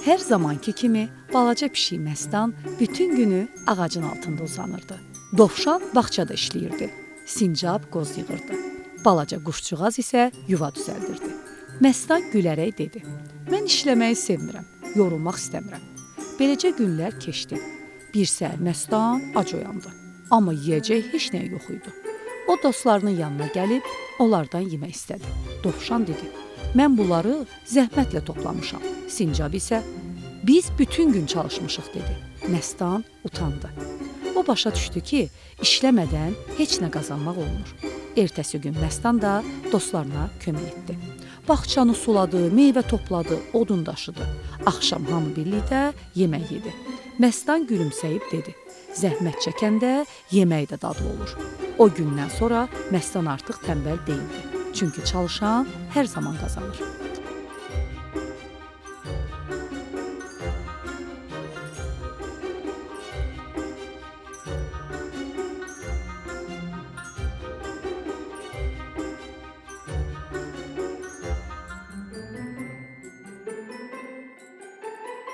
Hər zamanki kimi balaca pişik Məstan bütün günü ağacın altında uzanırdı. Dovşan bağçada işləyirdi. Sincab qoz yığırdı. Balaca quşcuğaz isə yuva düzəldirdi. Məstan gülərək dedi: "Mən işləməyi sevmirəm, yorulmaq istəmirəm." Beləcə günlər keçdi. Bir səhər Məstan ac oyandı. Amma yeyəcək heç nə yox idi. O dostlarının yanına gəlib onlardan yemək istədi. Dovşan dedi: "Mən bunları zəhmətlə toplamışam." Sincab isə: "Biz bütün gün çalışmışıq," dedi. Məstan utandı. O başa düşdü ki, işləmədən heç nə qazanmaq olmur. Ertəsi gün Məstan da dostlarına kömək etdi. Bağçanı suladı, meyvə topladı, odun daşıdı. Axşam hamı birlikdə yemək yedi. Məstan gülümsəyib dedi: "Zəhmət çəkəndə yemək də dadlı olur." O gündən sonra Məstan artıq tənbəl deyildi. Çünki çalışan hər zaman qazanır.